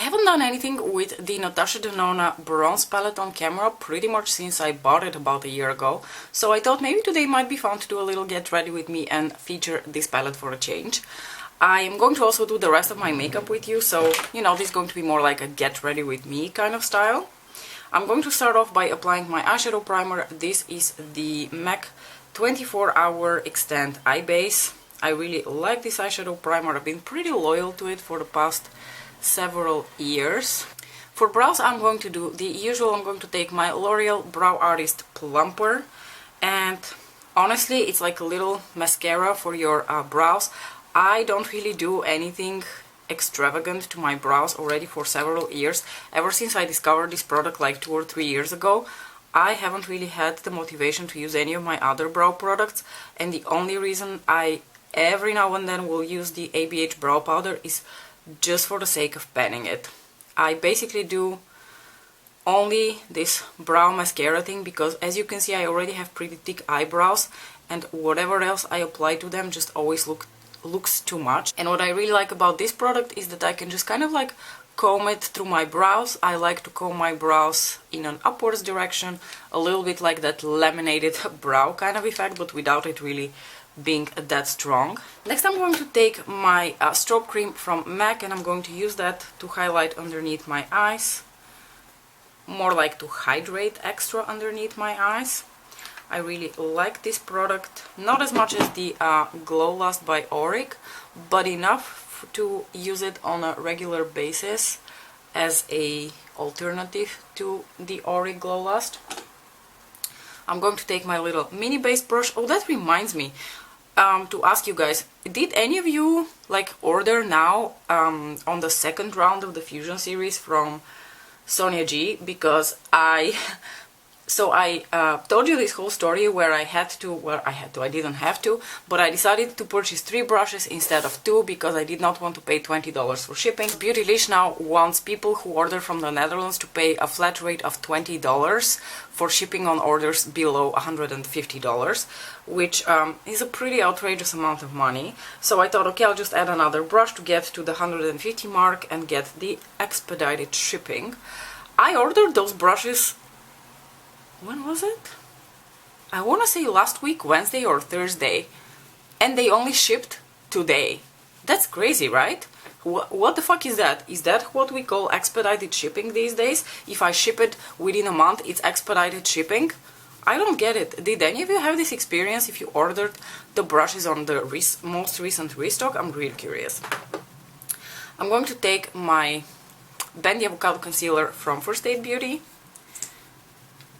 haven't done anything with the Natasha Denona bronze palette on camera pretty much since I bought it about a year ago, so I thought maybe today might be fun to do a little get ready with me and feature this palette for a change. I am going to also do the rest of my makeup with you, so you know, this is going to be more like a get ready with me kind of style. I'm going to start off by applying my eyeshadow primer. This is the MAC 24-Hour Extend Eye Base. I really like this eyeshadow primer. I've been pretty loyal to it for the past several years. For brows, I'm going to do the usual. I'm going to take my L'Oreal Brow Artist Plumper, and honestly, it's like a little mascara for your brows. I don't really do anything extravagant to my brows already for several years. Ever since I discovered this product like 2 or 3 years ago, I haven't really had the motivation to use any of my other brow products, and the only reason I every now and then will use the ABH brow powder is just for the sake of panning it. I basically do only this brow mascara thing because, as you can see, I already have pretty thick eyebrows, and whatever else I apply to them just always looks too much. And what I really like about this product is that I can just kind of like comb it through my brows. I like to comb my brows in an upwards direction, a little bit like that laminated brow kind of effect, but without it really being that strong. Next, I'm going to take my strobe cream from MAC, and I'm going to use that to highlight underneath my eyes, more like to hydrate extra underneath my eyes. I really like this product, not as much as the Glow Last by Auric, but enough to use it on a regular basis as a alternative to the Auric Glow Last. I'm going to take my little mini base brush. Oh, that reminds me to ask you guys, did any of you like order now on the second round of the Fusion series from Sonia G? Because I told you this whole story where I didn't have to, but I decided to purchase 3 brushes instead of 2 because I did not want to pay $20 for shipping. Beautylish now wants people who order from the Netherlands to pay a flat rate of $20 for shipping on orders below $150, which is a pretty outrageous amount of money. So I thought, okay, I'll just add another brush to get to the 150 mark and get the expedited shipping. I ordered those brushes, when was it? I want to say last week, Wednesday or Thursday, and they only shipped today. That's crazy, right? What the fuck is that? Is that what we call expedited shipping these days? If I ship it within a month, it's expedited shipping? I don't get it. Did any of you have this experience if you ordered the brushes on the most recent restock? I'm really curious. I'm going to take my Bendy Avocado Concealer from First Aid Beauty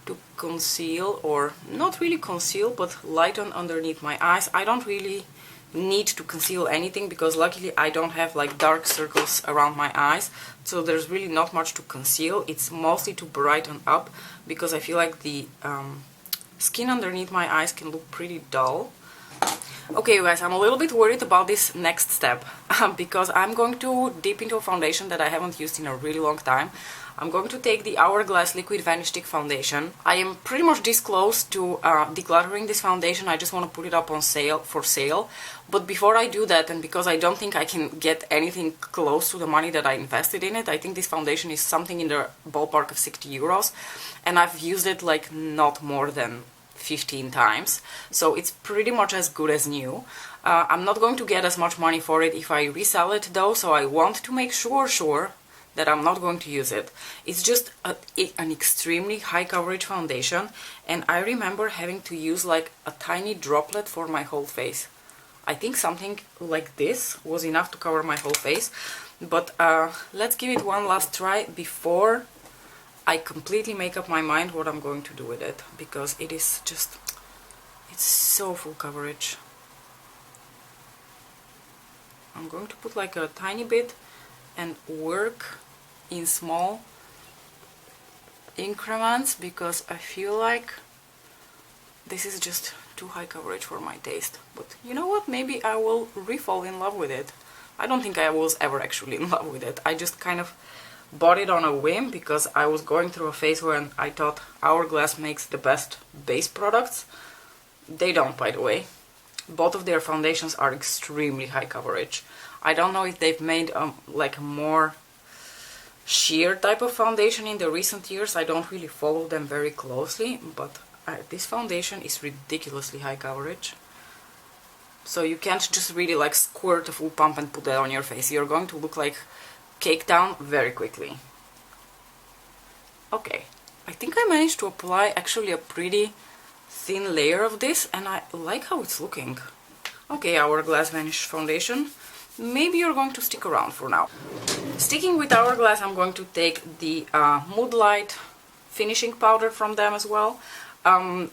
to conceal, or not really conceal, but lighten underneath my eyes. I don't really need to conceal anything because luckily I don't have like dark circles around my eyes, so there's really not much to conceal. It's mostly to brighten up because I feel like the skin underneath my eyes can look pretty dull. Okay, you guys, I'm a little bit worried about this next step because I'm going to dip into a foundation that I haven't used in a really long time. I'm going to take the Hourglass Liquid Vanish Stick Foundation. I am pretty much this close to decluttering this foundation. I just want to put it up on sale, But before I do that, and because I don't think I can get anything close to the money that I invested in it, I think this foundation is something in the ballpark of 60 euros. And I've used it like not more than 15 times. So it's pretty much as good as new. I'm not going to get as much money for it if I resell it though, so I want to make sure that I'm not going to use it. It's just an extremely high coverage foundation, and I remember having to use like a tiny droplet for my whole face. I think something like this was enough to cover my whole face, but let's give it one last try before I completely make up my mind what I'm going to do with it, because it is just, it's so full coverage. I'm going to put like a tiny bit and work in small increments because I feel like this is just too high coverage for my taste. But you know what, maybe I will re-fall in love with it. I don't think I was ever actually in love with it. I just kind of bought it on a whim because I was going through a phase when I thought Hourglass makes the best base products. They don't, by the way. Both of their foundations are extremely high coverage. I don't know if they've made like more sheer type of foundation in the recent years. I don't really follow them very closely, but this foundation is ridiculously high coverage. So you can't just really like squirt a full pump and put that on your face. You're going to look like cake down very quickly. Okay, I think I managed to apply actually a pretty thin layer of this, and I like how it's looking. Okay, Hourglass Vanish foundation. Maybe you're going to stick around for now. Sticking with Hourglass, I'm going to take the Moodlight finishing powder from them as well. I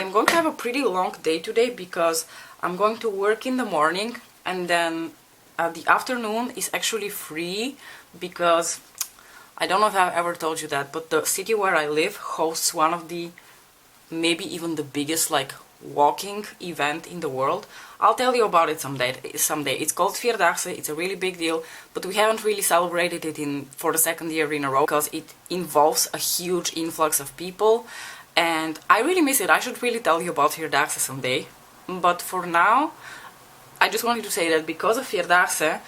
am going to have a pretty long day today because I'm going to work in the morning, and then the afternoon is actually free because I don't know if I've ever told you that, but the city where I live hosts one of the, maybe even the biggest like walking event in the world. I'll tell you about it someday. It's called Vierdaagse. It's a really big deal, but we haven't really celebrated it for the second year in a row because it involves a huge influx of people, and I really miss it. I should really tell you about Vierdaagse someday, but for now I just wanted to say that because of Vierdaagse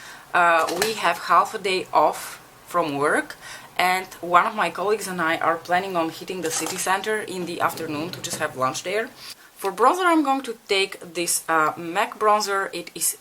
we have half a day off from work, and one of my colleagues and I are planning on hitting the city center in the afternoon to just have lunch there. For bronzer, I'm going to take this MAC bronzer. It is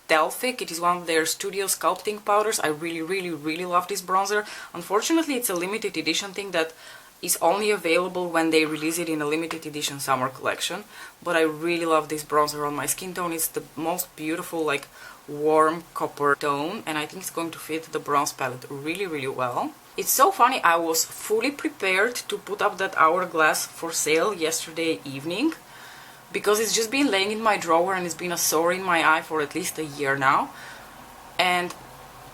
Delphic. It is one of their Studio Sculpting powders. I really love this bronzer. Unfortunately, it's a limited edition thing that is only available when they release it in a limited edition summer collection. But I really love this bronzer on my skin tone. It's the most beautiful, like, warm copper tone, and I think it's going to fit the bronze palette really well. It's so funny, I was fully prepared to put up that Hourglass for sale yesterday evening, because it's just been laying in my drawer and it's been a sore in my eye for at least a year now, and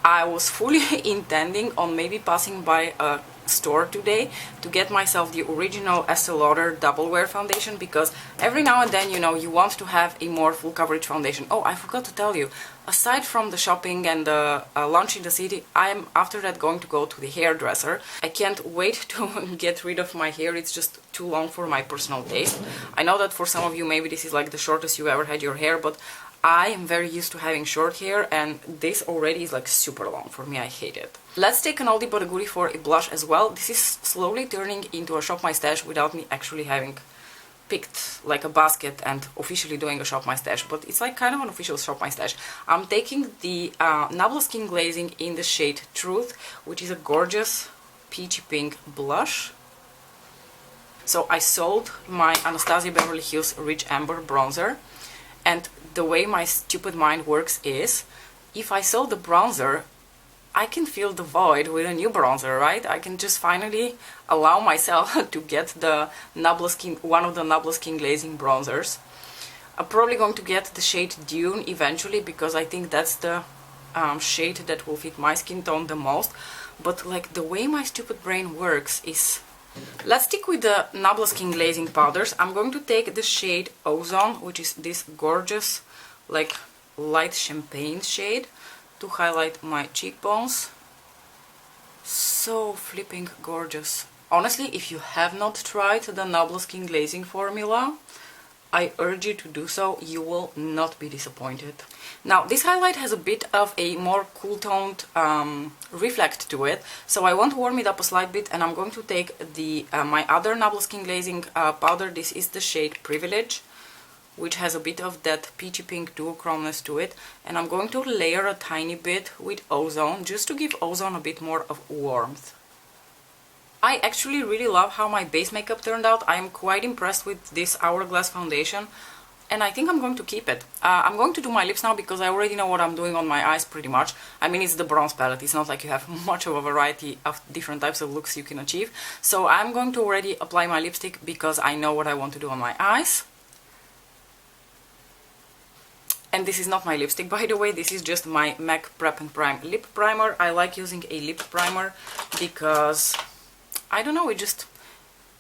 I was fully intending on maybe passing by a store today to get myself the original Estee Lauder Double Wear foundation, because every now and then, you know, you want to have a more full coverage foundation. Oh, I forgot to tell you, aside from the shopping and the lunch in the city, I'm after that going to go to the hairdresser. I can't wait to get rid of my hair. It's just too long for my personal taste. I know that for some of you maybe this is like the shortest you ever had your hair, but I am very used to having short hair, and this already is like super long for me. I hate it. Let's take an oldie but a goodie for a blush as well. This is slowly turning into a Shop My Stash without me actually having picked like a basket and officially doing a Shop My Stash, but it's like kind of an official Shop My Stash. I'm taking the Nabla Skin Glazing in the shade Truth, which is a gorgeous peachy pink blush. So I sold my Anastasia Beverly Hills Rich Amber bronzer, and the way my stupid mind works is, if I sold the bronzer, I can fill the void with a new bronzer, right? I can just finally allow myself to get the Nabla Skin, one of the Nabla Skin Glazing bronzers. I'm probably going to get the shade Dune eventually, because I think that's the shade that will fit my skin tone the most. But like the way my stupid brain works is... Let's stick with the Nabla Skin Glazing powders. I'm going to take the shade Ozone, which is this gorgeous, like, light champagne shade, to highlight my cheekbones. So flipping gorgeous. Honestly, if you have not tried the Nabla Skin Glazing formula, I urge you to do so. You will not be disappointed. Now, this highlight has a bit of a more cool-toned reflect to it, so I want to warm it up a slight bit, and I'm going to take the my other Nabla Skin Glazing powder. This is the shade Privilege, which has a bit of that peachy pink duochromeness to it, and I'm going to layer a tiny bit with Ozone, just to give Ozone a bit more of warmth. I actually really love how my base makeup turned out. I'm quite impressed with this Hourglass foundation, and I think I'm going to keep it. I'm going to do my lips now because I already know what I'm doing on my eyes pretty much. I mean, it's the bronze palette. It's not like you have much of a variety of different types of looks you can achieve. So I'm going to already apply my lipstick because I know what I want to do on my eyes. And this is not my lipstick, by the way. This is just my MAC Prep and Prime lip primer. I like using a lip primer because, I don't know, it just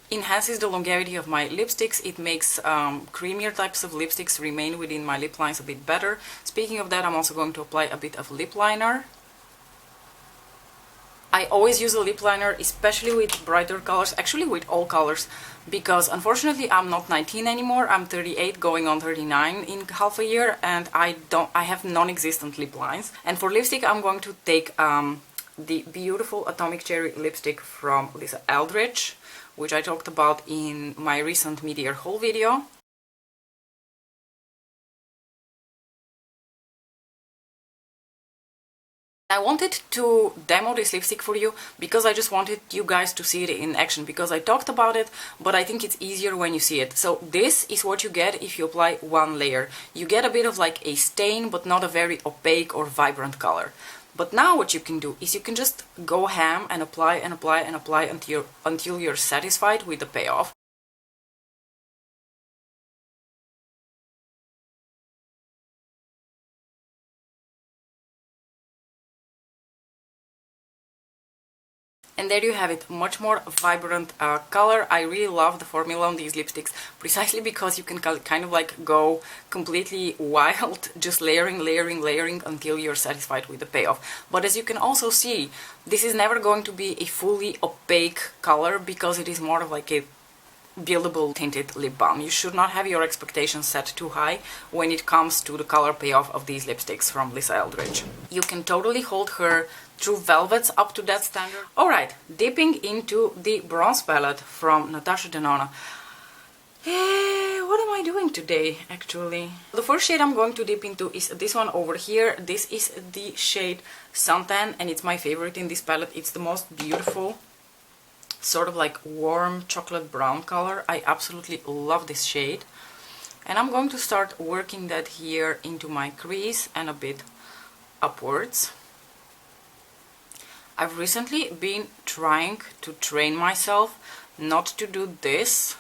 enhances the longevity of my lipsticks. It makes creamier types of lipsticks remain within my lip lines a bit better. Speaking of that, I'm also going to apply a bit of lip liner. I always use a lip liner, especially with brighter colors, actually with all colors, because unfortunately I'm not 19 anymore. I'm 38 going on 39 in half a year, and I have non-existent lip lines. And for lipstick I'm going to take the beautiful Atomic Cherry lipstick from Lisa Eldridge, which I talked about in my recent mid-year haul video. I wanted to demo this lipstick for you because I just wanted you guys to see it in action, because I talked about it, but I think it's easier when you see it. So this is what you get if you apply one layer. You get a bit of like a stain, but not a very opaque or vibrant color. But now what you can do is you can just go ham and apply and apply and apply until you're satisfied with the payoff. And there you have it, much more vibrant color. I really love the formula on these lipsticks, precisely because you can kind of like go completely wild, just layering, layering, layering until you're satisfied with the payoff. But as you can also see, this is never going to be a fully opaque color because it is more of like a buildable tinted lip balm. You should not have your expectations set too high when it comes to the color payoff of these lipsticks from Lisa Eldridge. You can totally hold her True Velvets up to that standard. Alright, dipping into the bronze palette from Natasha Denona. What am I doing today, actually? The first shade I'm going to dip into is this one over here. This is the shade Suntan, and it's my favorite in this palette. It's the most beautiful, sort of like warm chocolate brown color. I absolutely love this shade. And I'm going to start working that here into my crease and a bit upwards. I've recently been trying to train myself not to do this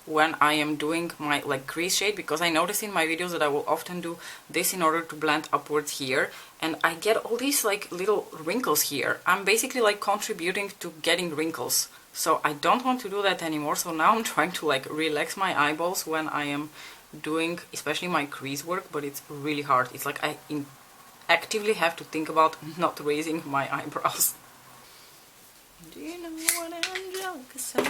when I am doing my like crease shade, because I notice in my videos that I will often do this in order to blend upwards here, and I get all these like little wrinkles here. I'm basically like contributing to getting wrinkles, so I don't want to do that anymore. So now I'm trying to like relax my eyeballs when I am doing especially my crease work, but it's really hard. It's like I actively have to think about not raising my eyebrows. Do you know what Angelica said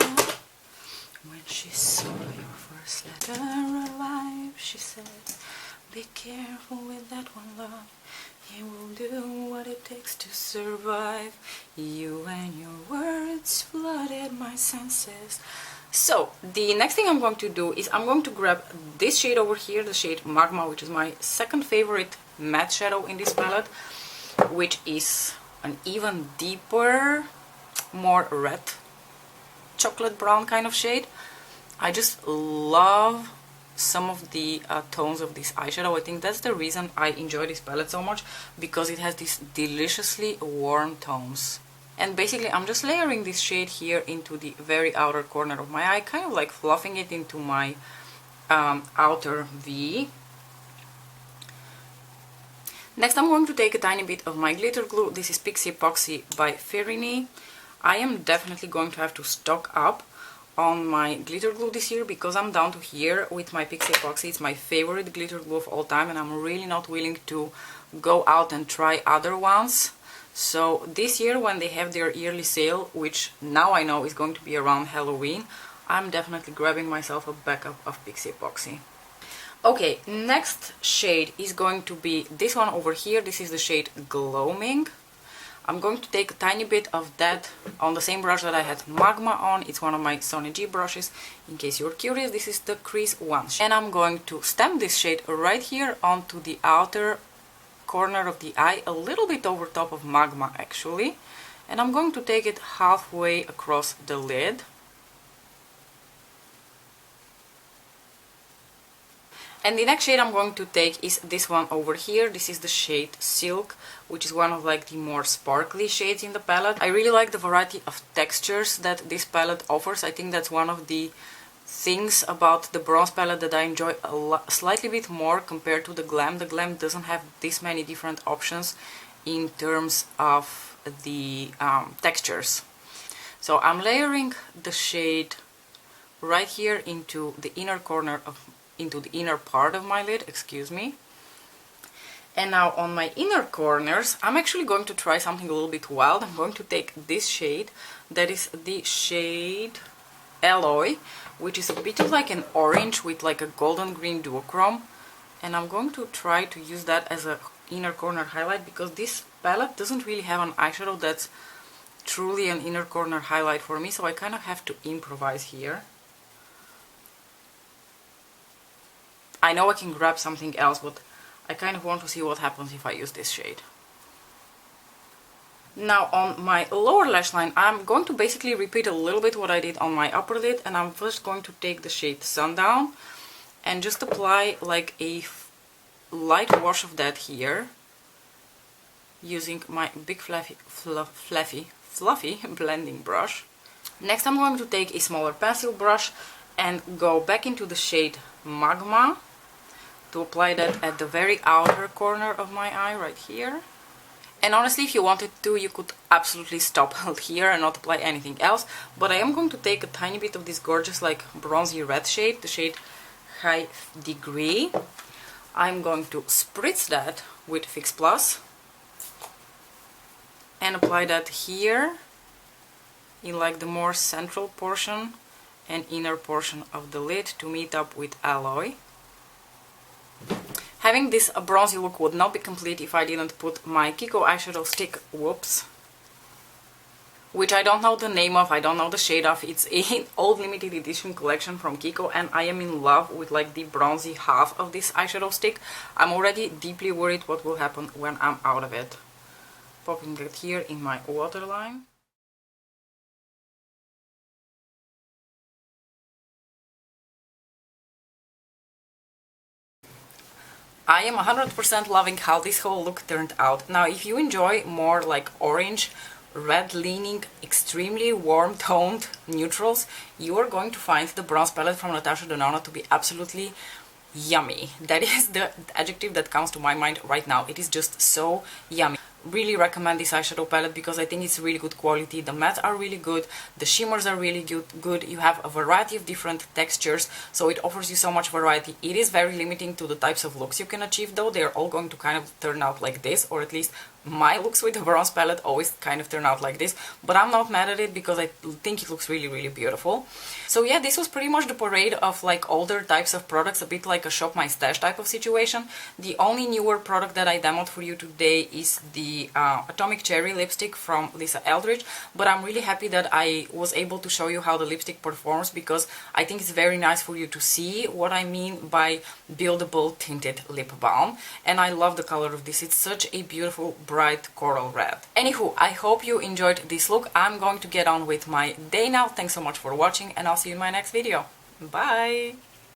when she saw your first letter arrive? She said, be careful with that one, love. He will do what it takes to survive. You and your words flooded my senses. So, the next thing I'm going to do is I'm going to grab this shade over here, the shade Magma, which is my second favorite matte shadow in this palette, which is an even deeper, more red chocolate brown kind of shade. I just love some of the tones of this eyeshadow. I think that's the reason I enjoy this palette so much, because it has these deliciously warm tones. And basically I'm just layering this shade here into the very outer corner of my eye, kind of like fluffing it into my outer V. Next I'm going to take a tiny bit of my glitter glue. This is Pixie Epoxy by Ferini. I am definitely going to have to stock up on my glitter glue this year, because I'm down to here with my Pixie Epoxy. It's my favorite glitter glue of all time, and I'm really not willing to go out and try other ones. So this year, when they have their yearly sale, which now I know is going to be around Halloween, I'm definitely grabbing myself a backup of Pixie Epoxy. Okay, next shade is going to be this one over here. This is the shade Gloaming. I'm going to take a tiny bit of that on the same brush that I had Magma on. It's one of my Sony G brushes. In case you're curious, this is the Crease 1. And I'm going to stamp this shade right here onto the outer corner of the eye, a little bit over top of Magma actually. And I'm going to take it halfway across the lid. And the next shade I'm going to take is this one over here. This is the shade Silk, which is one of like the more sparkly shades in the palette. I really like the variety of textures that this palette offers. I think that's one of the things about the bronze palette that I enjoy slightly bit more compared to the Glam. The Glam doesn't have this many different options in terms of the textures. So I'm layering the shade right here into the inner corner of into the inner part of my lid, excuse me. And now on my inner corners, I'm actually going to try something a little bit wild. I'm going to take this shade, that is the shade Alloy, which is a bit of like an orange with like a golden green duochrome. And I'm going to try to use that as a inner corner highlight, because this palette doesn't really have an eyeshadow that's truly an inner corner highlight for me, so I kind of have to improvise here. I know I can grab something else, but I kind of want to see what happens if I use this shade. Now on my lower lash line, I'm going to basically repeat a little bit what I did on my upper lid, and I'm first going to take the shade Sundown and just apply like a light wash of that here using my big fluffy blending brush. Next I'm going to take a smaller pencil brush and go back into the shade Magma to apply that at the very outer corner of my eye right here. And honestly, if you wanted to, you could absolutely stop here and not apply anything else, but I am going to take a tiny bit of this gorgeous like bronzy red shade, the shade High Degree. I'm going to spritz that with Fix Plus and apply that here in like the more central portion and inner portion of the lid to meet up with Alloy. Having this bronzy look would not be complete if I didn't put my Kiko eyeshadow stick, which I don't know the name of, I don't know the shade of. It's an old limited edition collection from Kiko, and I am in love with like the bronzy half of this eyeshadow stick. I'm already deeply worried what will happen when I'm out of it. Popping it here in my waterline. I am 100% loving how this whole look turned out. Now, if you enjoy more like orange, red-leaning, extremely warm-toned neutrals, you are going to find the bronze palette from Natasha Denona to be absolutely yummy. That is the adjective that comes to my mind right now. It is just so yummy. Really recommend this eyeshadow palette because I think it's really good quality. The mattes are really good, the shimmers are really good. You have a variety of different textures, so it offers you so much variety. It is very limiting to the types of looks you can achieve though. They're all going to kind of turn out like this, or at least my looks with the bronze palette always kind of turn out like this, but I'm not mad at it because I think it looks really beautiful. So yeah, this was pretty much the parade of like older types of products, a bit like a shop my stash type of situation. The only newer product that I demoed for you today is the Atomic Cherry lipstick from Lisa Eldridge, but I'm really happy that I was able to show you how the lipstick performs, because I think it's very nice for you to see what I mean by buildable tinted lip balm, and I love the color of this. It's such a beautiful bright coral red. Anywho, I hope you enjoyed this look. I'm going to get on with my day now. Thanks so much for watching, and I'll see you in my next video. Bye!